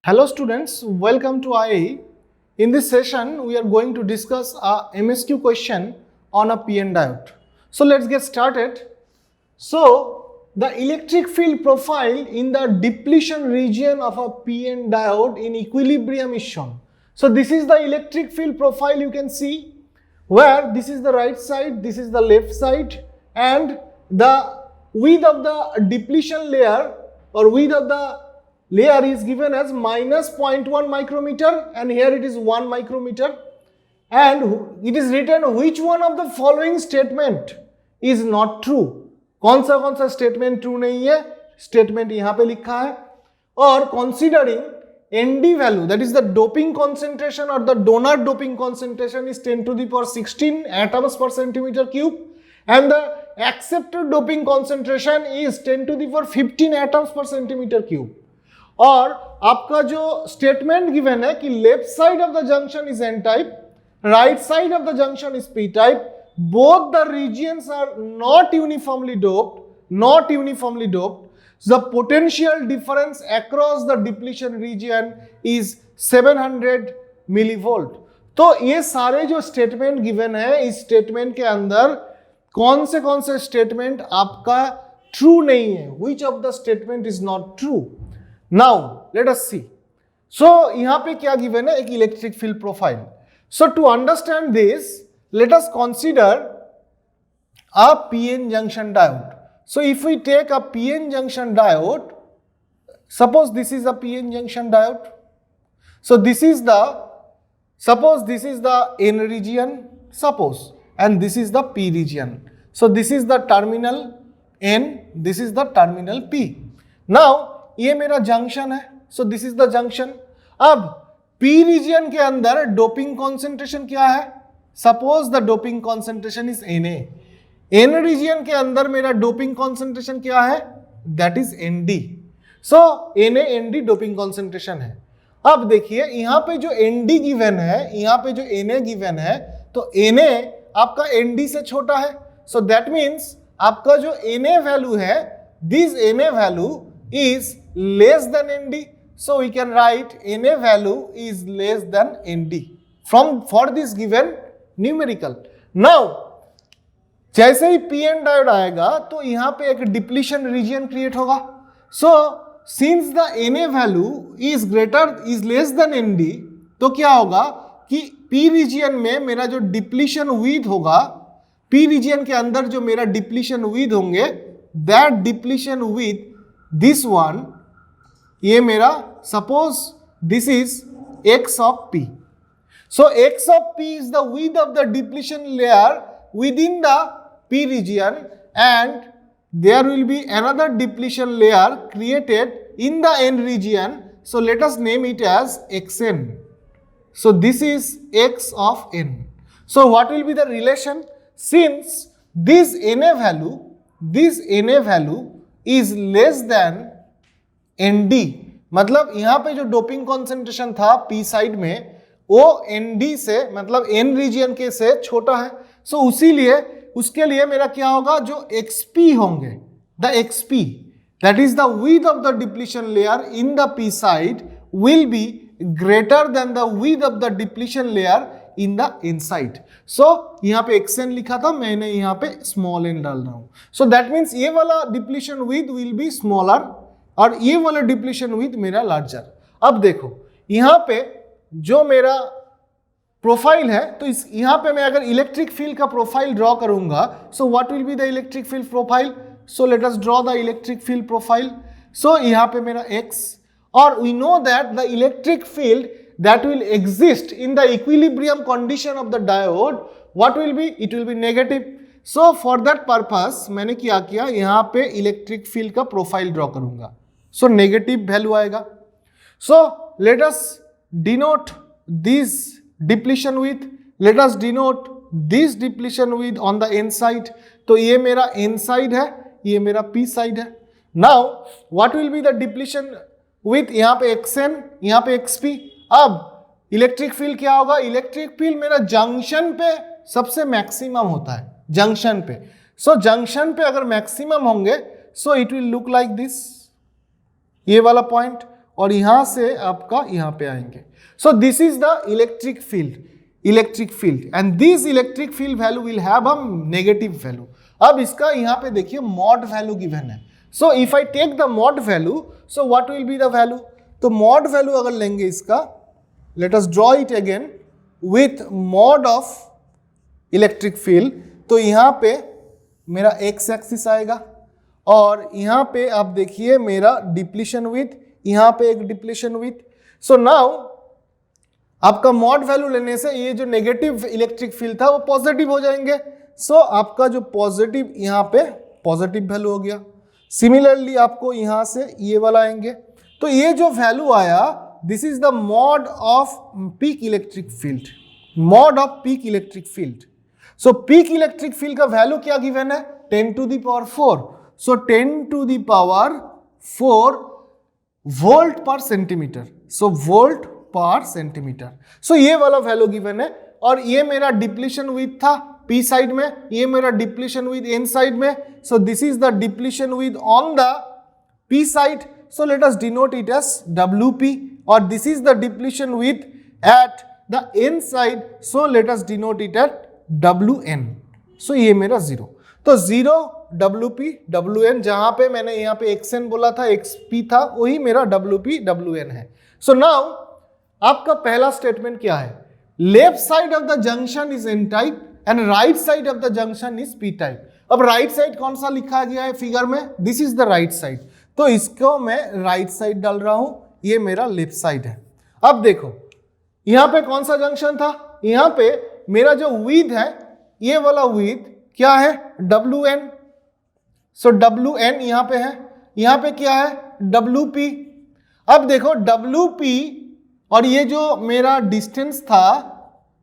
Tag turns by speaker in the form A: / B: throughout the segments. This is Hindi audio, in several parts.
A: Hello students, welcome to IAE. In this session, we are going to discuss a MSQ question on a PN diode. So let's get started. So the electric field profile in the depletion region of a PN diode in equilibrium is shown. So this is the electric field profile you can see, where this is the right side, this is the left side, and the width of the depletion layer or width of the layer is given as minus 0.1 micrometer, and here it is 1 micrometer, and it is written which one of the following statement is not true. कौन सा statement true नहीं है, statement यहाँ पे लिखा है. और considering ND value, that is the doping concentration or the donor doping concentration is 10 to the power 16 atoms per centimeter cube, and the accepted doping concentration is 10 to the power 15 atoms per centimeter cube. और आपका जो स्टेटमेंट गिवन है कि left side of the junction is N type, right side of the junction is P type, both the regions are not uniformly doped, the potential difference across the depletion region is 700 millivolt. तो ये सारे जो स्टेटमेंट गिवन है, इस स्टेटमेंट के अंदर कौन से स्टेटमेंट आपका ट्रू नहीं है, which of the statement is not true. Now let us see. So यहाँ पे क्या given है, एक electric field profile. So to understand this, let us consider a PN junction diode. So if we take a PN junction diode, suppose this is a PN junction diode. So suppose this is the N region, suppose, and this is the P region. So this is the terminal N, this is the terminal P. Now ये मेरा जंक्शन है, so this is the junction. अब P रीजन के अंदर डोपिंग कॉन्सेंट्रेशन क्या है, suppose the doping concentration is Na. N region के अंदर मेरा डोपिंग कॉन्सेंट्रेशन क्या है, that is Nd. So Na doping concentration है. अब देखिए यहाँ पे जो Nd गिवन है, यहाँ पे जो Na गिवन है, तो Na आपका Nd से छोटा है. सो दैट मीन्स आपका जो Na वैल्यू है, this Na value is less than Nd. So we can write Na value is less than Nd for this given numerical. Now जैसे ही PN डायोड आएगा तो यहाँ पे एक डिप्लीशन रीजन क्रिएट होगा. So since the Na value is less than Nd, तो क्या होगा कि P रीजन में मेरा जो डिप्लीशन विड्थ होगा, P रीजन के अंदर जो मेरा डिप्लीशन विड्थ होंगे, that depletion width this one, ये मेरा suppose this is x of p. So x of p is the width of the depletion layer within the p region, and there will be another depletion layer created in the n region. So let us name it as xn. So this is x of n. So what will be the relation? Since this Na value is less than Nd, मतलब यहाँ पे जो डोपिंग कॉन्सेंट्रेशन था P साइड में, वो Nd से मतलब N रीजन के से छोटा है. सो उसके लिए मेरा क्या होगा, जो Xp होंगे, the Xp that is the width of the depletion layer in the P side will be greater than the width of the depletion layer in the N side. So यहाँ पे xn लिखा था, मैंने यहाँ पे स्मॉल n डाल रहा हूँ. So that means ये वाला depletion with will be smaller और ये वाला डिप्लीशन विथ मेरा लार्जर. अब देखो यहाँ पे जो मेरा प्रोफाइल है, तो इस यहाँ पे मैं अगर इलेक्ट्रिक फील्ड का प्रोफाइल ड्रॉ करूंगा, so what will be the electric field profile. So let us draw the electric field profile. So यहाँ पे मेरा x, और we know that the electric field that will exist in the equilibrium condition of the diode, what will be, it will be negative. So for that purpose मैंने क्या किया, यहाँ पे इलेक्ट्रिक फील्ड का प्रोफाइल ड्रॉ करूंगा. सो नेगेटिव वैल्यू आएगा. सो let us denote this depletion with, late us denote this depletion width on the N side. तो ये मेरा N साइड है, ये मेरा P साइड है. Now what will be the depletion with, यहाँ पे xn, यहाँ पे xp. अब इलेक्ट्रिक फील्ड क्या होगा, इलेक्ट्रिक फील्ड मेरा जंक्शन पे सबसे मैक्सिमम होता है, जंक्शन पे. सो जंक्शन पे अगर मैक्सिमम होंगे, so it will look like this, ये वाला पॉइंट. और यहां से आपका यहां पे आएंगे. So this is the electric field and this electric field value will have a negative value. अब इसका यहां पे देखिए मॉड वैल्यू गिवन है. So if I take the mod value, so what will be the value? तो मॉड वैल्यू अगर लेंगे इसका, let us draw it again with mod of electric field. तो यहां पे मेरा एक्स एक्सिस आएगा और यहां पे आप देखिए मेरा डिप्लीशन विथ, यहां पे एक डिप्लीशन विथ. सो नाउ आपका मॉड वैल्यू लेने से ये जो नेगेटिव इलेक्ट्रिक फील्ड था वो पॉजिटिव हो जाएंगे. सो आपका जो पॉजिटिव यहां पे पॉजिटिव वैल्यू हो गया. सिमिलरली आपको यहां से ये वाला आएंगे. तो ये जो वैल्यू आया, this is the mod off peak electric field, mod off peak electric field. So peak electric field का वैल्यू क्या गिवन है? 10 to the power 4. So 10 to the power 4 volt पर सेंटीमीटर. सो वोल्ट पर सेंटीमीटर. सो ये वाला वैल्यू गिवन है और ये मेरा डिप्लीशन विथ था पी साइड में, ये मेरा डिप्लीशन विथ एन साइड में. सो this is the depletion width on the P side. So let us denote it as WP और this is the depletion width at the N side. So let us denote it at WN. So ये मेरा 0. तो 0 WP WN, जहां पे मैंने यहां पे XN बोला था, XP था, वही मेरा WP WN है. सो नाउ आपका पहला स्टेटमेंट क्या है? Left side of the junction is N type and right side of the junction is P type. अब राइट साइड कौन सा लिखा गया है फिगर में? This is the right side. तो इसको मैं राइट साइड डाल रहा हूं, ये मेरा लेफ्ट साइड है. अब देखो यहां पे कौन सा जंक्शन था? यहां पे मेरा जो विड्थ है, ये वाला विड्थ क्या है? WN. सो WN यहां पे है, यहां पे क्या है? WP. अब देखो WP और ये जो मेरा डिस्टेंस था,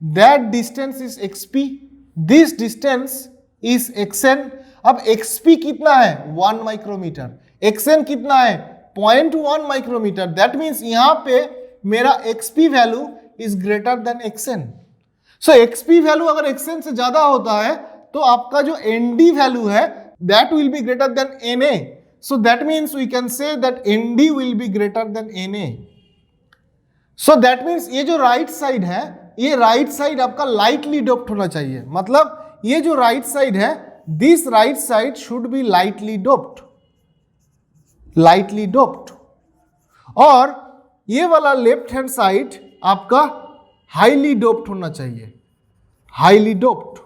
A: that distance is XP, this distance is XN. अब XP कितना है? 1 माइक्रोमीटर. XN कितना है? 0.1 माइक्रोमीटर. दैट मीन्स यहां पे मेरा XP value is greater than XN. So XP value अगर XN से ज्यादा होता है तो आपका जो ND वैल्यू है that will be greater than NA. So that means we can say that ND will be greater than NA. So that means ये जो राइट साइड है, ये राइट साइड आपका लाइटली डोप्ड होना चाहिए. मतलब ये जो राइट साइड है, this right side should be lightly doped, lightly doped. और ये वाला लेफ्ट हैंड साइड आपका हाईली डोप्ड होना चाहिए, हाईली डोप्ड.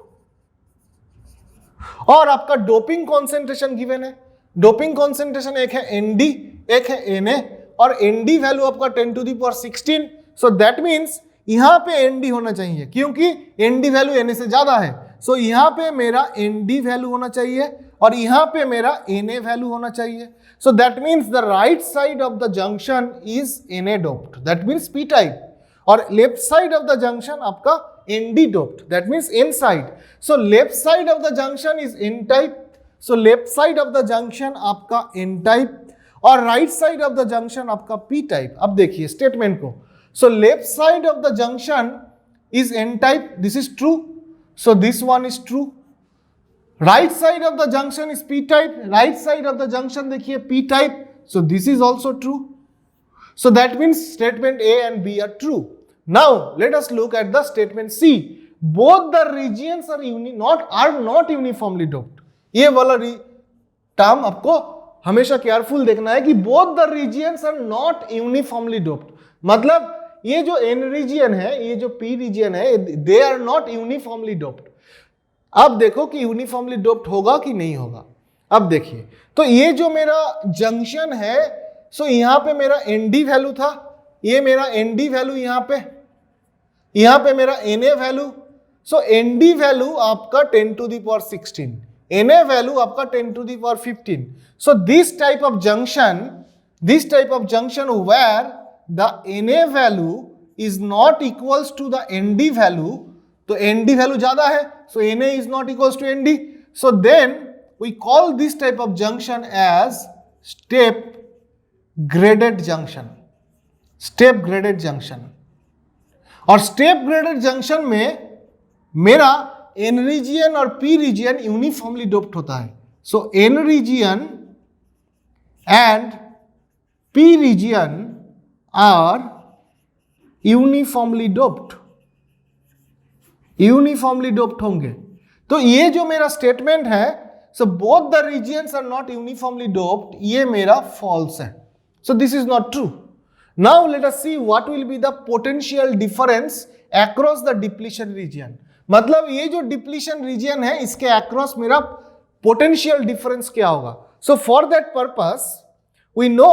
A: और आपका डोपिंग कॉन्सेंट्रेशन गिवन है. डोपिंग कॉन्सेंट्रेशन एक है ND, एक है NA और ND वैल्यू आपका 10 to the power 16. So that means यहां पे ND होना चाहिए क्योंकि ND वैल्यू NA से ज्यादा है. सो यहां पे मेरा ND वैल्यू होना चाहिए और यहां पे मेरा NA वैल्यू होना चाहिए. So that means the right side of the junction is NA doped, that means P type. और left side of the junction आपका ND doped, that means N side. So left side of the junction is N type. So left side of the junction आपका N टाइप और right side of the junction आपका P टाइप. अब देखिए स्टेटमेंट को. So left side of the junction is N type, this is true. So this one is true. Right side of the junction is P type, right side of the junction देखिए P type. So this is also true. So that means statement A and B are true. Now let us look at the statement C. Both the regions are not uniformly doped. ये वाला टर्म आपको हमेशा केयरफुल देखना है कि both the regions are not uniformly doped. मतलब ये जो N रीजियन है, ये जो P रीजियन है, they are not uniformly doped. अब देखो कि यूनिफॉर्मली डोप्ड होगा कि नहीं होगा. अब देखिए तो ये जो मेरा जंक्शन है, सो यहां पे मेरा ND वैल्यू था, ये मेरा ND वैल्यू यहां पे मेरा NA value. So ND value आपका 10 to the power 16, NA value आपका 10 to the power 15. So this type of junction where the NA value is not equals to the ND value. तो ND वैल्यू ज्यादा है, so NA is not equals to ND. So then we call this type of junction as step graded junction, step graded junction. और स्टेप ग्रेडेड जंक्शन में मेरा N रीजियन और P रीजियन यूनिफॉर्मली डोप्ड होता है. So N region and P region are uniformly doped, uniformly doped होंगे। तो ये जो मेरा स्टेटमेंट है, so both the regions are not uniformly doped, ये मेरा फॉल्स है। So this is not true. Now let us see what will be the potential difference across the depletion region. मतलब ये जो डिप्लीशन रीजन है इसके अक्रॉस मेरा पोटेंशियल डिफरेंस क्या होगा। So for that purpose we know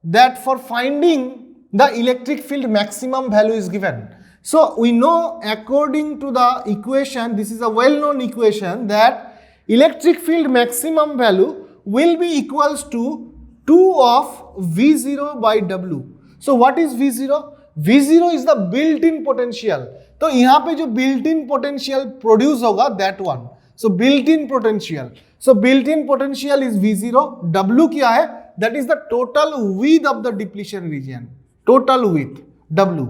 A: that for finding the electric field maximum value is given. So we know according to the equation, this is a well known equation, that electric field maximum value will be equals to 2 of V0 by W. So what is V0? V0 is the built-in potential. तो यहाँ पे जो built-in potential produce होगा that one. So built-in potential. So built-in potential is V0. W क्या है? That is the total width of the depletion region. Total width W.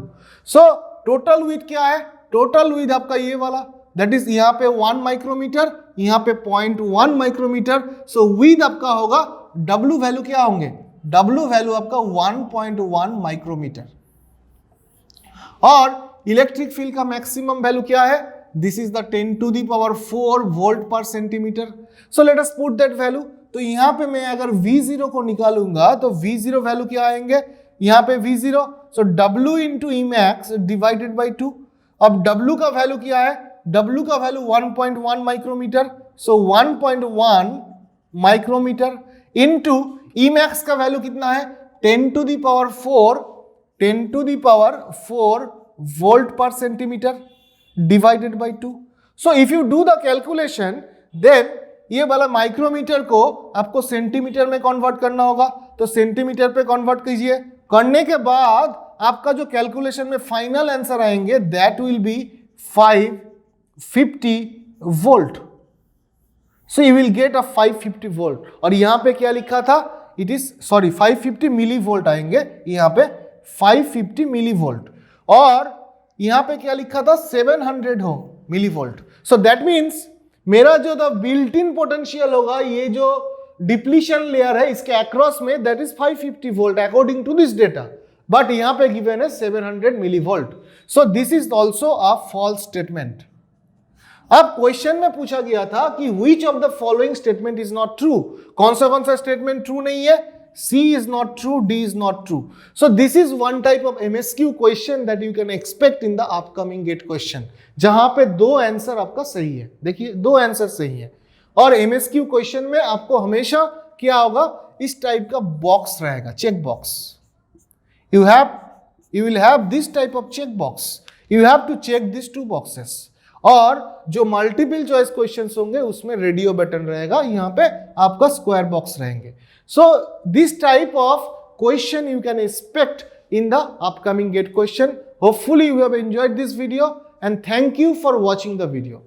A: So total with क्या है? टोटल विथ आपका ये वाला, दैट इज यहाँ पे 1 माइक्रोमीटर, यहाँ पे 0.1 माइक्रोमीटर. सो विथ आपका होगा, W वैल्यू क्या होंगे? W वैल्यू आपका 1.1 माइक्रोमीटर. और इलेक्ट्रिक फील्ड का मैक्सिमम वैल्यू क्या है? दिस इज द 10⁴ वोल्ट पर centimetre. So let us put that value. तो यहाँ पे मैं अगर V0 को निकालूंगा तो V0 वैल्यू क्या आएंगे? यहाँ पे V0, so W into Emax divided by 2. अब W का वैल्यू क्या है? W का value 1.1 micrometre. So 1.1 micrometre into Emax का वैल्यू कितना है? 10⁴ वोल्ट पर centimetre divided by 2. So if you do the calculation then ये वाला माइक्रोमीटर को आपको सेंटीमीटर में कन्वर्ट करना होगा. तो सेंटीमीटर पे कन्वर्ट कीजिए. करने के बाद आपका जो कैलकुलेशन में फाइनल आंसर आएंगे that will be 550 volt. So you will get a 550 volt. और यहां पे क्या लिखा था? इट इज 550 मिली वोल्ट आएंगे. यहां पे 550 मिली वोल्ट. और यहां पे क्या लिखा था? 700 हो millivolt. So that means मेरा जो द बिल्ट इन पोटेंशियल होगा, ये जो डिप्लीशन लेयर है इसके अक्रॉस में, that is 550 volt according to this data. But यहां पे गिवन है 700 millivolt. So this is also a false statement. अब क्वेश्चन में पूछा गया था कि which of the following statement is not true. कौन सा स्टेटमेंट ट्रू नहीं है? C is not true, D is not true. So this is one type of MSQ question that you can expect in the upcoming GATE question. जहां पे दो आंसर आपका सही है. देखिए दो आंसर सही है. और MSQ क्वेश्चन में आपको हमेशा क्या होगा? इस टाइप का बॉक्स रहेगा, check box. You will have this type of check box. You have to check these two boxes. और जो मल्टीपल चॉइस क्वेश्चंस होंगे उसमें रेडियो बटन रहेगा, यहाँ पे आपका स्क्वायर बॉक्स रहेंगे. So this type of question you can expect in the upcoming GATE question. Hopefully you have enjoyed this video and thank you for watching the video.